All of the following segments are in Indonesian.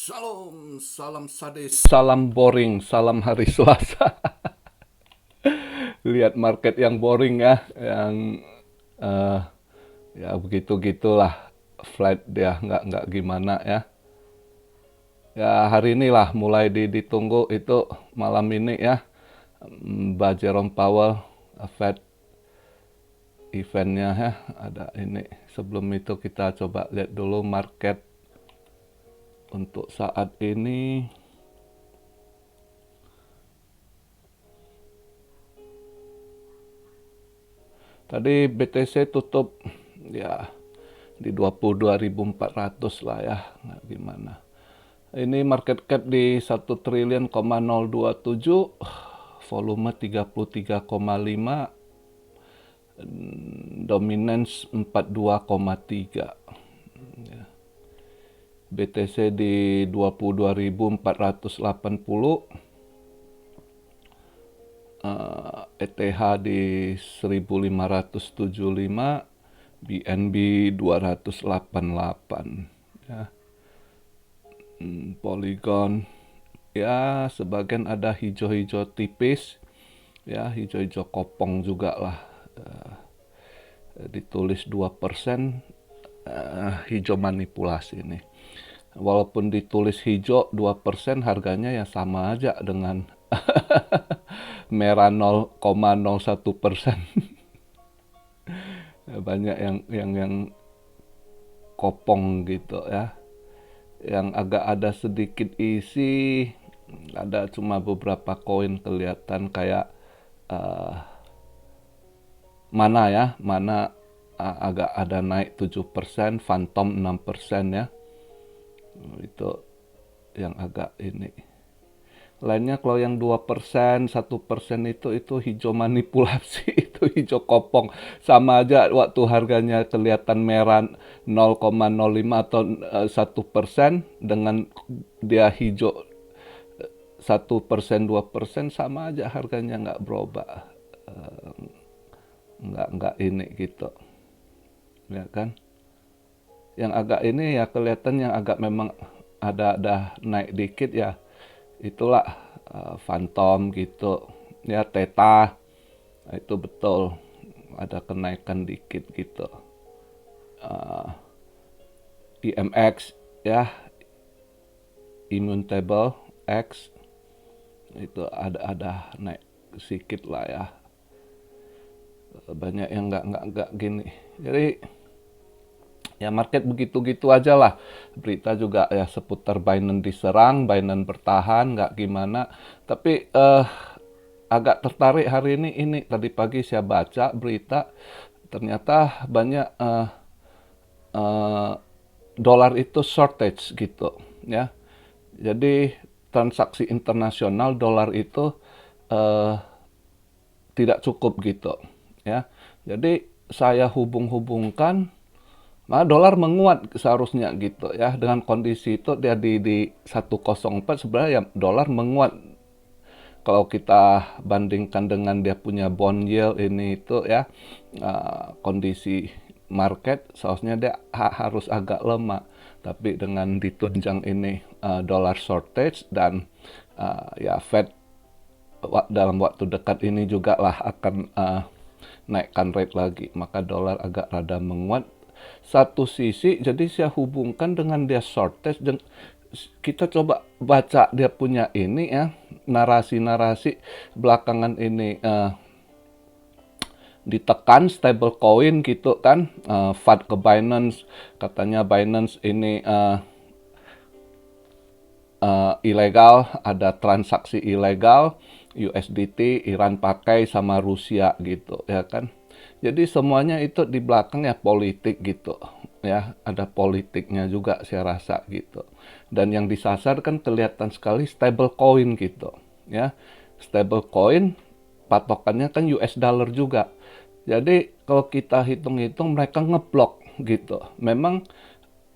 Shalom, salam sadis, salam boring, salam hari Selasa. Lihat market yang boring ya, yang eh, ya begitu-gitulah, flat dia nggak gimana ya. Ya hari inilah mulai ditunggu itu malam ini ya, Mbak Jerome Powell, Fed eventnya ya, ada ini. Sebelum itu kita coba lihat dulu market untuk saat ini. Tadi BTC tutup ya di 22.400 lah ya, nggak gimana. Ini market cap di 1 triliun,027, volume 33,5, dominance 42,3. Ya. BTC di 22.480, ETH di 1.575, BNB 288 ya. Polygon ya sebagian ada hijau-hijau tipis ya, hijau-hijau kopong juga lah. Ditulis 2%, hijau manipulasi ini. Walaupun ditulis hijau 2%, harganya ya sama aja dengan merah 0,01%. Banyak yang kopong gitu ya. Yang agak ada sedikit isi, ada cuma beberapa koin kelihatan kayak mana agak ada naik 7%, Phantom 6% ya. Itu yang agak ini. Lainnya kalau yang 2%, 1% itu hijau manipulasi, itu hijau kopong. Sama aja waktu harganya kelihatan merah 0,05 atau 1%, dengan dia hijau 1%, 2%, sama aja harganya nggak berubah. Nggak ini gitu. Ya kan? Yang agak ini ya kelihatan yang agak memang ada naik dikit ya. Itulah Phantom gitu ya, Theta itu betul ada kenaikan dikit gitu. IMX ya, Immutable X itu ada naik sedikit lah ya. Banyak yang nggak gini. Jadi ya market begitu-gitu aja lah. Berita juga ya seputar Binance diserang, Binance bertahan, nggak gimana. Tapi agak tertarik hari ini. Tadi pagi saya baca berita, ternyata banyak dolar itu shortage gitu ya. Jadi transaksi internasional dolar itu tidak cukup gitu ya. Jadi saya hubung-hubungkan, dolar menguat seharusnya gitu ya. Dengan kondisi itu dia di 104, sebenarnya ya dolar menguat. Kalau kita bandingkan dengan dia punya bond yield ini itu ya, kondisi market seharusnya dia harus agak lemah. Tapi dengan ditunjang ini dollar shortage dan ya Fed dalam waktu dekat ini juga lah akan naikkan rate lagi, maka dolar agak rada menguat. Satu sisi jadi saya hubungkan dengan dia shortage, dan kita coba baca dia punya ini ya, narasi-narasi belakangan ini ditekan stable coin gitu kan, FAT ke Binance, katanya Binance ini ilegal, ada transaksi ilegal USDT Iran pakai sama Rusia gitu ya kan. Jadi semuanya itu di belakang ya politik gitu ya, ada politiknya juga saya rasa gitu. Dan yang disasar kan kelihatan sekali stable coin gitu ya. Stable coin patokannya kan US dollar juga. Jadi kalau kita hitung-hitung mereka ngeblok gitu. Memang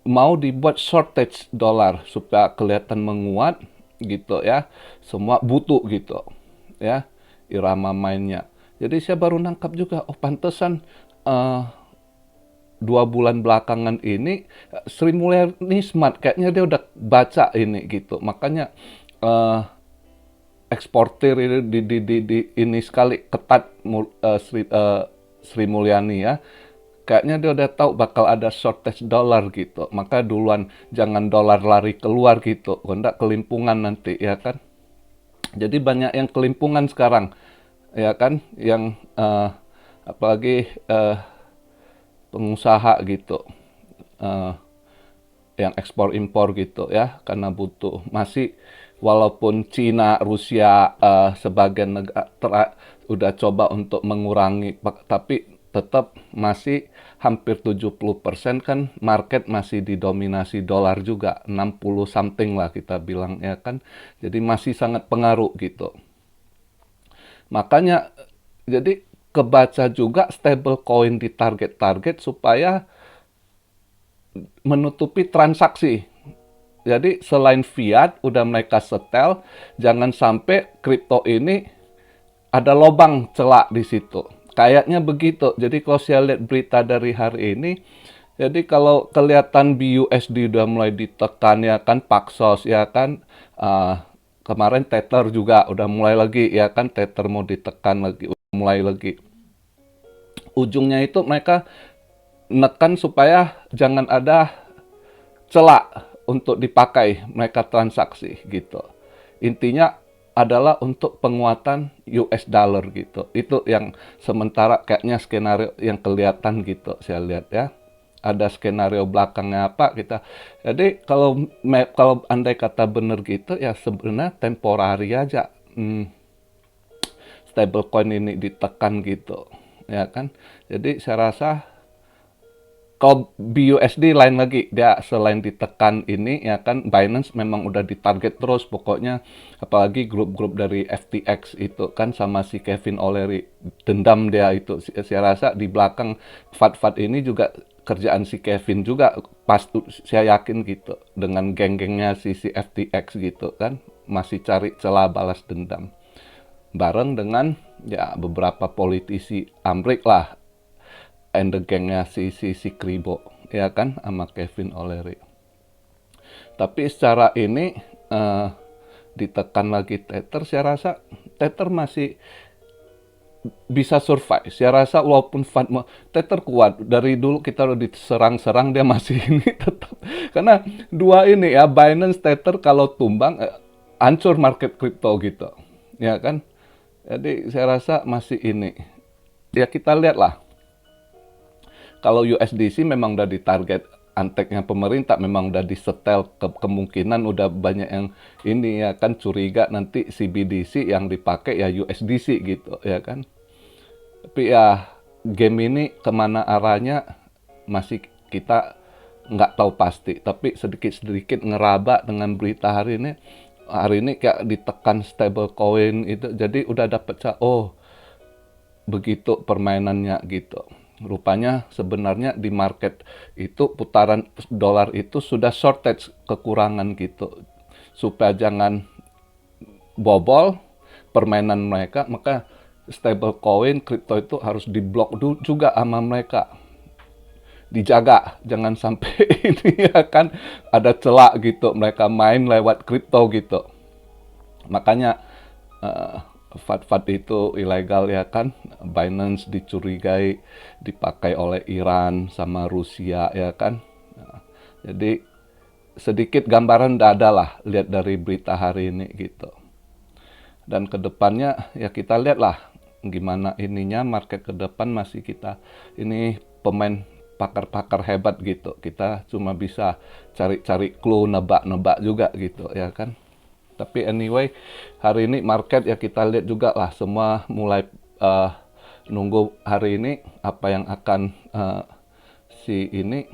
mau dibuat shortage dolar supaya kelihatan menguat gitu ya. Semua butuh gitu ya, irama mainnya. Jadi saya baru nangkap juga, oh pantesan 2 bulan belakangan ini Sri Mulyani smart, kayaknya dia udah baca ini gitu. Makanya eh, eksportir ini ini sekali ketat Sri Mulyani ya. Kayaknya dia udah tahu bakal ada shortage dolar gitu. Maka duluan jangan dolar lari keluar gitu. Kalau kelimpungan nanti ya kan. Jadi banyak yang kelimpungan sekarang ya kan, yang apalagi pengusaha gitu, eh, yang ekspor impor gitu ya, karena butuh masih, walaupun Cina, Rusia, sebagian negara udah coba untuk mengurangi, tapi tetap masih hampir 70% kan market masih didominasi dolar juga, 60 something lah kita bilang ya kan. Jadi masih sangat pengaruh gitu. Makanya jadi kebaca juga stable coin di target-target supaya menutupi transaksi. Jadi selain fiat udah mereka setel, jangan sampai kripto ini ada lobang celak di situ. Kayaknya begitu. Jadi kalau saya lihat berita dari hari ini, jadi kalau kelihatan BUSD udah mulai ditekan ya kan, Paxos ya kan, kemarin Tether juga udah mulai lagi ya kan, Tether mau ditekan lagi, mulai lagi. Ujungnya itu mereka nekan supaya jangan ada celak untuk dipakai mereka transaksi gitu. Intinya adalah untuk penguatan US dollar gitu. Itu yang sementara kayaknya skenario yang kelihatan gitu saya lihat ya. Ada skenario belakangnya apa kita. Jadi kalau andai kata benar gitu ya sebenarnya temporari aja. Stablecoin ini ditekan gitu ya kan. Jadi saya rasa kalau BUSD lain lagi, dia selain ditekan ini ya kan, Binance memang udah ditarget terus pokoknya, apalagi grup-grup dari FTX itu kan sama si Kevin O'Leary, dendam dia itu. Saya rasa di belakang FAT ini juga kerjaan si Kevin juga, pasti saya yakin gitu, dengan geng-gengnya si FTX gitu kan, masih cari celah balas dendam. Bareng dengan ya beberapa politisi Amrik lah, and the gengnya si Kribo ya kan, sama Kevin O'Leary. Tapi secara ini ditekan lagi Tether, saya rasa Tether masih bisa survive. Saya rasa walaupun Tether kuat, dari dulu kita udah diserang-serang dia masih ini tetap. Karena dua ini ya, Binance, Tether kalau tumbang hancur market kripto gitu. Ya kan? Jadi saya rasa masih ini. Ya kita lihatlah. Kalau USDC memang udah ditarget anteknya pemerintah, memang udah disetel, kemungkinan udah banyak yang ini ya kan, curiga nanti CBDC yang dipakai ya USDC gitu ya kan. Tapi ya game ini kemana arahnya masih kita nggak tahu pasti. Tapi sedikit-sedikit ngeraba dengan berita hari ini kayak ditekan stable coin itu, jadi udah dapet oh begitu permainannya gitu. Rupanya sebenarnya di market itu putaran dolar itu sudah shortage, kekurangan gitu. Supaya jangan bobol permainan mereka, maka stable coin kripto itu harus diblok juga sama mereka. Dijaga, jangan sampai ini ya kan ada celak gitu, mereka main lewat kripto gitu. Makanya FAT itu ilegal ya kan, Binance dicurigai dipakai oleh Iran sama Rusia ya kan. Nah, jadi sedikit gambaran udah ada lah, lihat dari berita hari ini gitu. Dan kedepannya ya kita lihatlah gimana ininya market ke depan, masih kita ini pemain pakar-pakar hebat gitu. Kita cuma bisa cari-cari clue, nebak-nebak juga gitu ya kan. Tapi anyway, hari ini market ya kita lihat juga lah, semua mulai nunggu hari ini apa yang akan si ini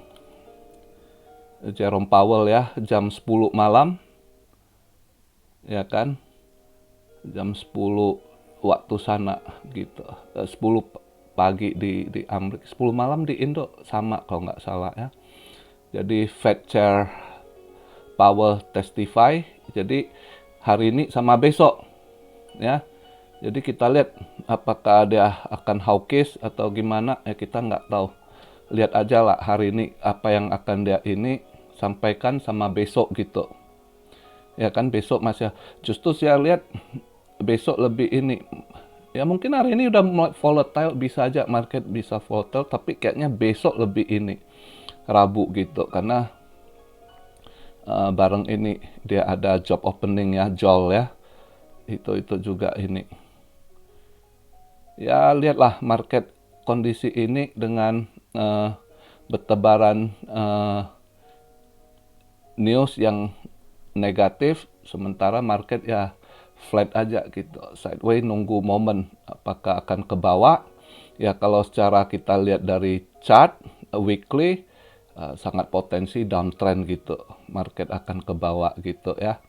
Jerome Powell ya, jam 10 malam ya kan, jam 10 waktu sana gitu, 10 pagi di Amerika, 10 malam di Indo sama kalau nggak salah ya. Jadi Fed Chair Powell testify, jadi hari ini sama besok ya. Jadi kita lihat apakah dia akan hawkish atau gimana ya, kita nggak tahu. lihat aja lah hari ini apa yang akan dia ini sampaikan sama besok gitu. Ya kan besok masih justru saya lihat besok lebih ini. Ya mungkin hari ini udah mulai volatile, bisa aja market bisa volatile, tapi kayaknya besok lebih ini Rabu gitu karena bareng ini dia ada job opening ya, JOL ya. Itu juga ini. Ya lihatlah market kondisi ini dengan bertebaran news yang negatif, sementara market ya flat aja gitu, sideways nunggu momen apakah akan ke bawah. Ya kalau secara kita lihat dari chart weekly sangat potensi downtrend gitu, market akan ke bawah gitu ya.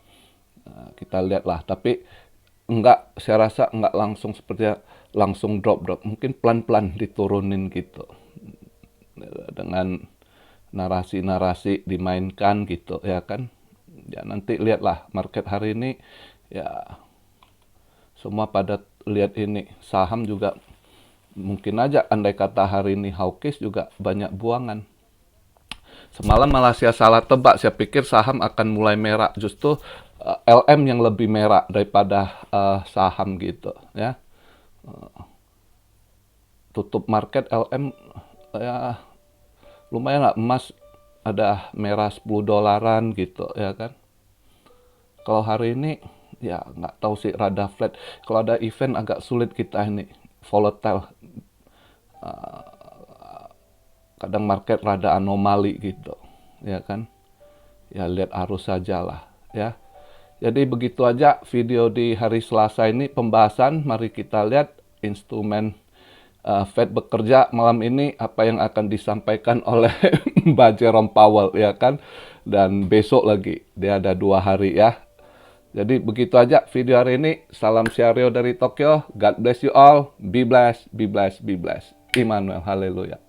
Kita lihatlah, tapi saya rasa enggak langsung seperti langsung drop, mungkin pelan-pelan diturunin gitu dengan narasi-narasi dimainkan gitu ya kan. Ya nanti lihatlah market hari ini ya semua pada lihat ini, saham juga mungkin aja andai kata hari ini hawkish juga banyak buangan. Semalam malah saya salah tebak, saya pikir saham akan mulai merah, justru LM yang lebih merah daripada saham gitu ya. Tutup market LM ya lumayan lah, emas ada merah 10 dolaran gitu ya kan. Kalau hari ini ya nggak tahu sih, rada flat. Kalau ada event agak sulit kita ini, volatile. Kadang market rada anomali gitu ya kan. Ya lihat arus saja lah ya. Jadi begitu aja video di hari Selasa ini pembahasan. Mari kita lihat instrumen Fed bekerja malam ini, apa yang akan disampaikan oleh Mbak Jerome Powell ya kan. Dan besok lagi, dia ada 2 hari ya. Jadi begitu aja video hari ini. Salam Syario dari Tokyo. God bless you all. Be blessed, be blessed, be blessed. Immanuel, haleluya.